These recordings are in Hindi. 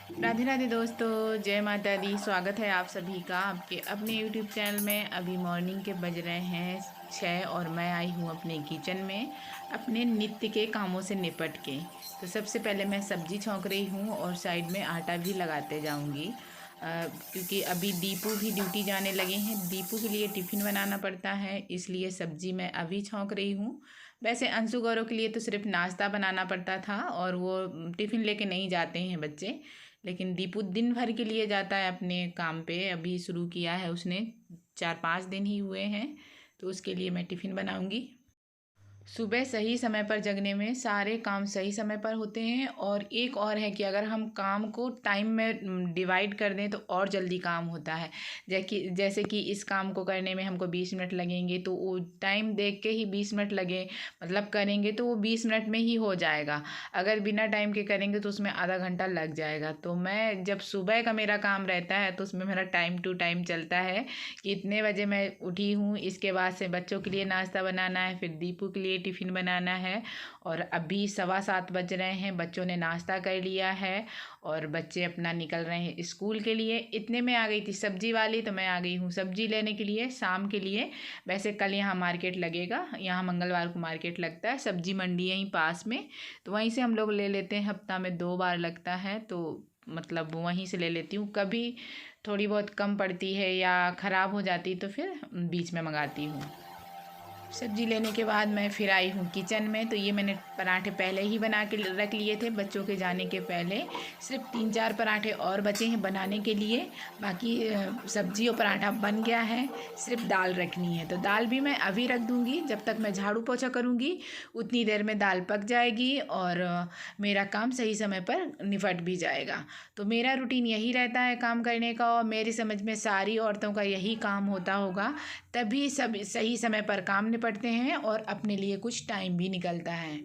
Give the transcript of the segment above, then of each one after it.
राधे राधे दोस्तों, जय माता दी। स्वागत है आप सभी का आपके अपने यूट्यूब चैनल में। अभी मॉर्निंग के बज रहे हैं 6 और मैं आई हूँ अपने किचन में अपने नित्य के कामों से निपट के। तो सबसे पहले मैं सब्ज़ी छौंक रही हूँ और साइड में आटा भी लगाते जाऊँगी, क्योंकि अभी दीपू भी ड्यूटी जाने लगे हैं। दीपू के लिए टिफ़िन बनाना पड़ता है, इसलिए सब्ज़ी मैं अभी छौंक रही हूँ। वैसे अंशु गौरव के लिए तो सिर्फ नाश्ता बनाना पड़ता था और वो टिफ़िन लेके नहीं जाते हैं बच्चे, लेकिन दीपू दिन भर के लिए जाता है अपने काम पे। अभी शुरू किया है उसने, 4-5 दिन ही हुए हैं, तो उसके लिए मैं टिफ़िन बनाऊंगी। सुबह सही समय पर जगने में सारे काम सही समय पर होते हैं। और एक और है कि अगर हम काम को टाइम में डिवाइड कर दें तो और जल्दी काम होता है। जैसे कि इस काम को करने में हमको 20 मिनट लगेंगे, तो वो टाइम देख के ही 20 मिनट लगे, मतलब करेंगे तो वो 20 मिनट में ही हो जाएगा। अगर बिना टाइम के करेंगे तो उसमें आधा घंटा लग जाएगा। तो मैं जब सुबह का मेरा काम रहता है तो उसमें मेरा टाइम टू टाइम चलता है कि इतने बजे मैं उठी हूँ, इसके बाद से बच्चों के लिए नाश्ता बनाना है, फिर दीपू के लिए टिफ़िन बनाना है। और अभी 7:15 बज रहे हैं, बच्चों ने नाश्ता कर लिया है और बच्चे अपना निकल रहे हैं स्कूल के लिए। इतने में आ गई थी सब्जी वाली, तो मैं आ गई हूँ सब्जी लेने के लिए शाम के लिए। वैसे कल यहाँ मार्केट लगेगा, यहाँ मंगलवार को मार्केट लगता है, सब्जी मंडी यहीं पास में, तो वहीं से हम लोग ले लेते हैं। हफ्ता में 2 बार लगता है, तो मतलब वहीं से ले लेती हूँ। कभी थोड़ी बहुत कम पड़ती है या ख़राब हो जाती तो फिर बीच में मंगाती हूँ। सब्जी लेने के बाद मैं फिर आई हूँ किचन में। तो ये मैंने पराठे पहले ही बना के रख लिए थे बच्चों के जाने के पहले। सिर्फ 3-4 पराठे और बचे हैं बनाने के लिए, बाकी सब्जी और पराठा बन गया है। सिर्फ दाल रखनी है, तो दाल भी मैं अभी रख दूँगी। जब तक मैं झाड़ू पोछा करूँगी उतनी देर में दाल पक जाएगी और मेरा काम सही समय पर निपट भी जाएगा। तो मेरा रूटीन यही रहता है काम करने का, और मेरी समझ में सारी औरतों का यही काम होता होगा। तभी सब सही समय पर काम निपटते हैं और अपने लिए कुछ टाइम भी निकलता है।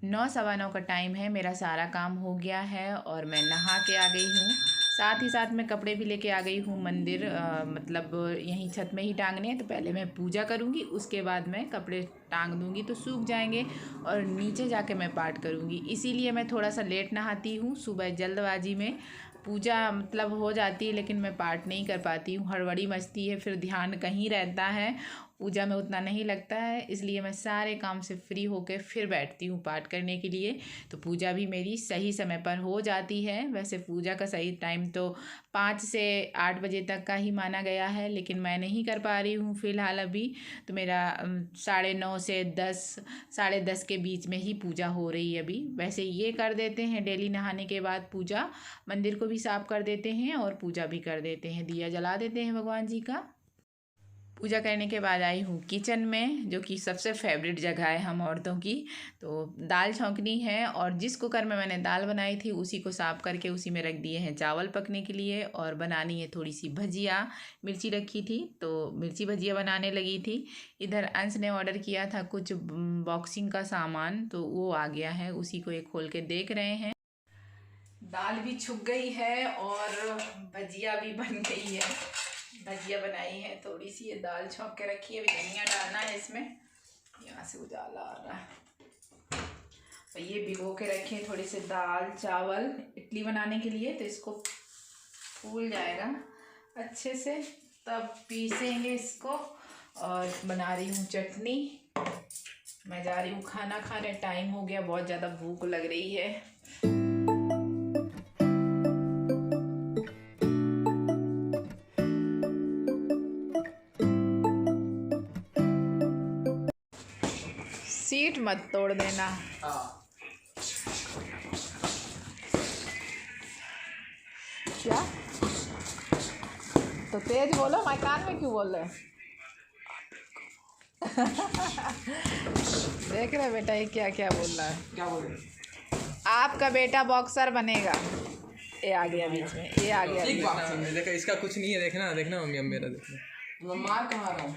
9-9:15 का टाइम है, मेरा सारा काम हो गया है और मैं नहा के आ गई हूँ। साथ ही साथ मैं कपड़े भी लेके आ गई हूँ मंदिर, मतलब यहीं छत में ही टांगने हैं। तो पहले मैं पूजा करूँगी, उसके बाद मैं कपड़े टांग दूँगी तो सूख जाएंगे, और नीचे जाके मैं पाठ करूँगी। इसीलिए मैं थोड़ा सा लेट नहाती हूँ। सुबह जल्दबाजी में पूजा मतलब हो जाती है, लेकिन मैं पाठ नहीं कर पाती हूँ, हड़बड़ी मचती है, फिर ध्यान कहीं रहता है, पूजा में उतना नहीं लगता है। इसलिए मैं सारे काम से फ्री होकर फिर बैठती हूँ पाठ करने के लिए। तो पूजा भी मेरी सही समय पर हो जाती है। वैसे पूजा का सही टाइम तो 5 से 8 बजे तक का ही माना गया है, लेकिन मैं नहीं कर पा रही हूँ फ़िलहाल अभी। तो मेरा 9:30 से 10, 10:30 के बीच में ही पूजा हो रही है अभी। वैसे ये कर देते हैं डेली नहाने के बाद पूजा, मंदिर को भी साफ़ कर देते हैं और पूजा भी कर देते हैं, दिया जला देते हैं भगवान जी का। पूजा करने के बाद आई हूँ किचन में, जो कि सबसे फेवरेट जगह है हम औरतों की। तो दाल छौंकनी है, और जिस कुकर में मैंने दाल बनाई थी उसी को साफ़ करके उसी में रख दिए हैं चावल पकने के लिए। और बनानी है थोड़ी सी भजिया, मिर्ची रखी थी तो मिर्ची भजिया बनाने लगी थी। इधर अंश ने ऑर्डर किया था कुछ बॉक्सिंग का सामान, तो वो आ गया है, उसी को एक खोल के देख रहे हैं। दाल भी छुक गई है और भजिया भी बन गई है। भजिया बनाई है थोड़ी सी, ये दाल छौंक के रखी है, अभी धनिया डालना है इसमें। यहाँ से उजाला आ रहा है। तो ये भिगो के रखे थोड़ी सी दाल चावल इडली बनाने के लिए, तो इसको फूल जाएगा अच्छे से तब पीसेंगे इसको। और बना रही हूँ चटनी। मैं जा रही हूँ खाना खाने, टाइम हो गया, बहुत ज़्यादा भूख लग रही है। सीट मत तोड़ देना। क्या तो तेज बोलो, मैं कान में क्यों बोल रहे? देख रहे बेटा ये क्या क्या बोल रहा है। क्या बोल रहे? आपका बेटा बॉक्सर बनेगा। ये आ गया बीच में, ये आ गया। देखा इसका कुछ नहीं है, देखना देखना मम्मी, अब मेरा देखना। मैं मार कहाँ रहा हूँ?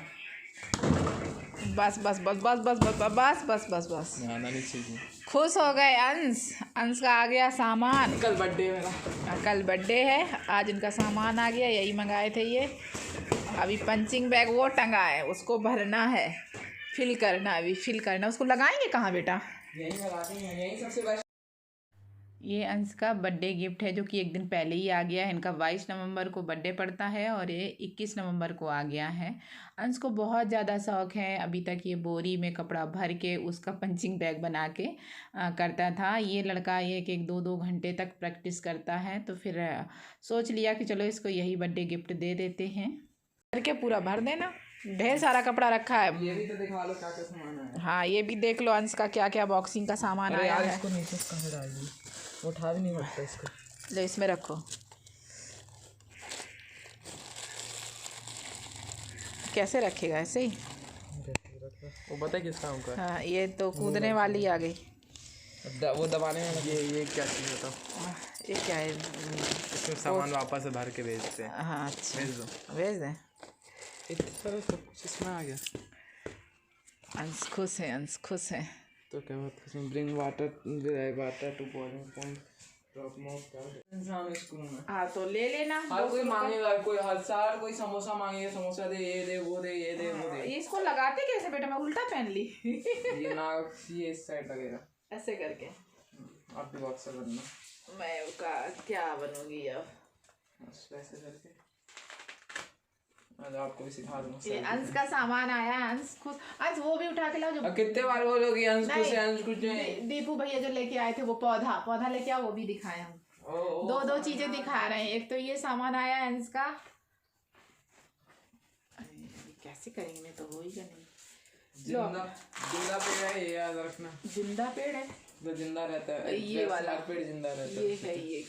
बस बस बस बस बस बस बस बस बस बस। नहीं चाहिए। खुश हो गए अंश। अंश का आ गया सामान। कल बर्थडे मेरा। कल बर्थडे है, आज इनका सामान आ गया। यही मंगाए थे ये। अभी पंचिंग बैग वो टंगा है, उसको भरना है, फिल करना। अभी फिल करना। उसको लगाएंगे कहाँ बेटा? यहीं लगा देंगे, यहीं सबसे बेस्ट। ये अंश का बर्थडे गिफ्ट है, जो कि एक दिन पहले ही आ गया है। इनका 22 नवंबर को बर्थडे पड़ता है और ये 21 नवंबर को आ गया है। अंश को बहुत ज़्यादा शौक़ है। अभी तक ये बोरी में कपड़ा भर के उसका पंचिंग बैग बना के करता था। ये लड़का एक 2 घंटे तक प्रैक्टिस करता है, तो फिर सोच लिया कि चलो इसको यही बर्थडे गिफ्ट दे देते हैं। करके पूरा भर देना। ढेर सारा कपड़ा रखा है। ये भी तो दिखा लो क्या क्या सामान है। हाँ, ये भी देख लो अंश का क्या क्या बॉक्सिंग का सामान आया है। इसको नीचे कहाँ डाल दी, उठा भी नहीं सकता इसको। लो इसमें रखो। कैसे रखेगा? ऐसे ही। वो बता किस काम का? हाँ, ये तो कूदने वाली आ गई। वो दबाने में ये क्या चीज़ बताओ? ये क्या है? इसमें सामान वापस से भर के भेजते हैं। हाँ अच्छा, भेज दो। भेज दें। इतना सब कुछ इसमें आ गया। अंश खुश है, अंश खुश है। तो क्या बात, इसमें bring water to boiling point drop mouth कर इंसान स्कूल में। हाँ तो ले लेना। हर कोई मांगेगा, कोई हर साल कोई समोसा मांगेगा, समोसा दे, ये दे, वो दे, ये दे, वो दे। इसको लगाते कैसे बेटा? मैं उल्टा पहन ली। ये नाक ये इस साइड लगेगा ऐसे करके। आपकी बॉक्सर बनना। मैं का क्या बनूंगी अब? बस वैसे करके मैं आपको भी सिखा दूंगा। ये अंश का सामान आया है। अंश खुश। अंश वो भी उठा के लाओ जो। कितने बार बोलोगी अंश कुछ है, अंश कुछ है। दीपू भैया जो लेके आए थे वो पौधा लेके आओ, वो भी दिखाए हम। दो चीजें दिखा रहे हैं। एक तो ये सामान आया है अंश का। कैसे करेंगे? मैं तो हो ही नहीं। जिंदा पेड़ है, ये याद रखना। जिंदा पेड़ है जो जिंदा रहता है, ये वाला पेड़ जिंदा रहता है। ये है।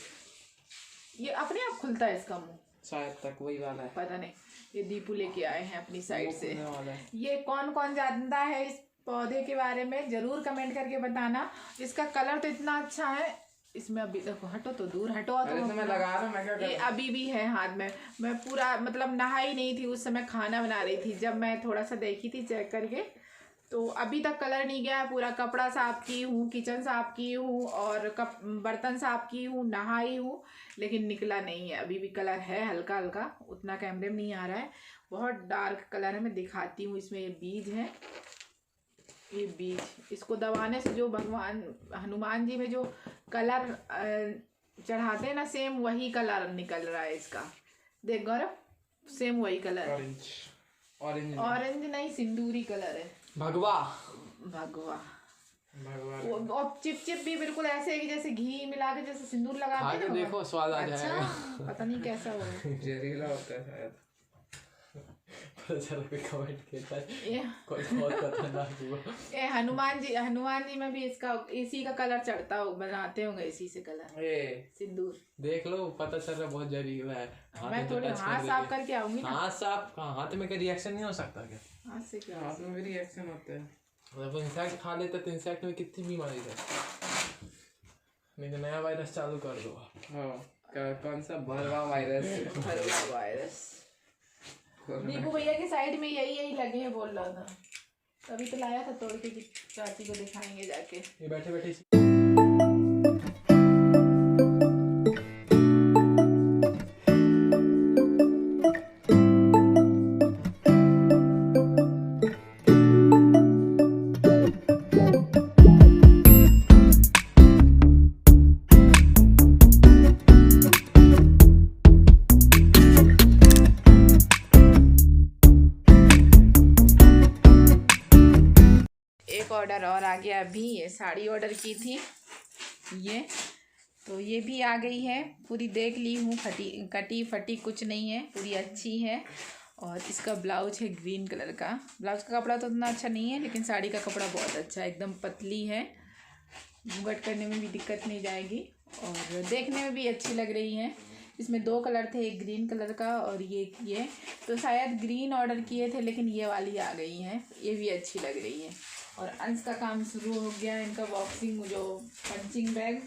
ये अपने आप खुलता है इसका मुंह, शायद तक वही वाला है, पता नहीं। ये दीपू लेके आए हैं अपनी साइड से। वाला है। ये कौन जानता है इस पौधे के बारे में जरूर कमेंट करके बताना। इसका कलर तो इतना अच्छा है। इसमें अभी देखो, हटो तो दूर हटो। तो मैं लगा रहा हूं, मैं क्या ये अभी भी है हाथ में। मैं पूरा मतलब नहाई नहीं थी उस समय, खाना बना रही थी जब मैं थोड़ा सा देखी थी चेक करके। तो अभी तक कलर नहीं गया है। पूरा कपड़ा साफ की हूँ, किचन साफ की हूँ और बर्तन साफ की हूँ, नहाई हूँ, लेकिन निकला नहीं है। अभी भी कलर है हल्का हल्का, उतना कैमरे में नहीं आ रहा है। बहुत डार्क कलर है। मैं दिखाती हूँ। इसमें ये बीज है, ये बीज। इसको दबाने से जो भगवान हनुमान जी में जो कलर चढ़ाते हैं ना, सेम वही कलर निकल रहा है इसका। देख गौरव, सेम वही कलर है। ऑरेंज नहीं, सिंदूरी कलर है। भगवा और चिप भी बिल्कुल ऐसे है कि जैसे घी मिला के जैसे सिंदूर लगाते हैं ना। देखो स्वाद आ जाएगा। अच्छा, पता नहीं कैसा हो। जहरीला होता है शायद। ये हनुमान जी में भी इसका इसी का कलर चढ़ता हो, बनाते होंगे इसी से कलर। सिंदूर देख लो, पता चल रहा है बहुत जहरीला है। मैं थोड़ी हाथ साफ करके आऊंगी ना। हाथ साफ कहाँ? हाथ में कोई रिएक्शन नहीं हो सकता क्या? हाथ से क्या? हाथ में भी रिएक्शन होता है। जब इंसेक्ट खा लेते तो इंसेक्ट में कितनी बीमारी है। नहीं तो नया वायरस चालू कर दो। हाँ, कौन सा भरवा वायरस? दीपू भैया के साइड में यही लगे हैं, बोल रहा था। तभी तो लाया था तोड़ के, चाची को दिखाएंगे जाके। ये बैठे बैठे ऑर्डर और आ गया। अभी ये साड़ी ऑर्डर की थी ये, तो ये भी आ गई है। पूरी देख ली हूँ, कटी फटी कुछ नहीं है, पूरी अच्छी है। और इसका ब्लाउज है ग्रीन कलर का। ब्लाउज का कपड़ा तो उतना अच्छा नहीं है, लेकिन साड़ी का कपड़ा बहुत अच्छा है। एकदम पतली है, घूंघट करने में भी दिक्कत नहीं जाएगी और देखने में भी अच्छी लग रही है। इसमें 2 कलर थे, एक ग्रीन कलर का और ये तो शायद ग्रीन ऑर्डर किए थे, लेकिन ये वाली आ गई हैं। ये भी अच्छी लग रही है। और अंश का काम शुरू हो गया। इनका बॉक्सिंग, जो पंचिंग बैग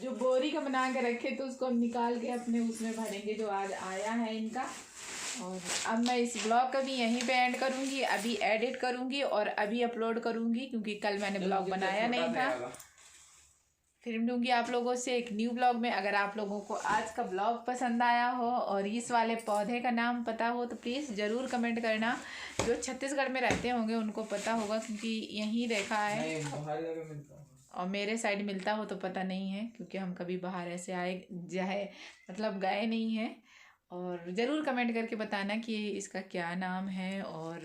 जो बोरी का बना के रखे तो उसको हम निकाल के अपने उसमें भरेंगे, जो आज आया है इनका। और अब मैं इस ब्लॉग का भी यहीं पे एंड करूँगी, अभी एडिट करूँगी और अभी अपलोड करूँगी, क्योंकि कल मैंने ब्लॉग बनाया नहीं था। फिर मिलूँगी आप लोगों से एक न्यू ब्लॉग में। अगर आप लोगों को आज का ब्लॉग पसंद आया हो और इस वाले पौधे का नाम पता हो तो प्लीज़ ज़रूर कमेंट करना। जो छत्तीसगढ़ में रहते होंगे उनको पता होगा, क्योंकि यहीं देखा है। और मेरे साइड मिलता हो तो पता नहीं है, क्योंकि हम कभी बाहर ऐसे आए जाए मतलब गए नहीं हैं। और ज़रूर कमेंट करके बताना कि इसका क्या नाम है और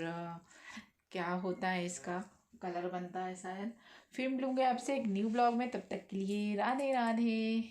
क्या होता है, इसका कलर बनता है शायद। फिर मिलूँगे आपसे एक न्यू ब्लॉग में, तब तक के लिए राधे राधे।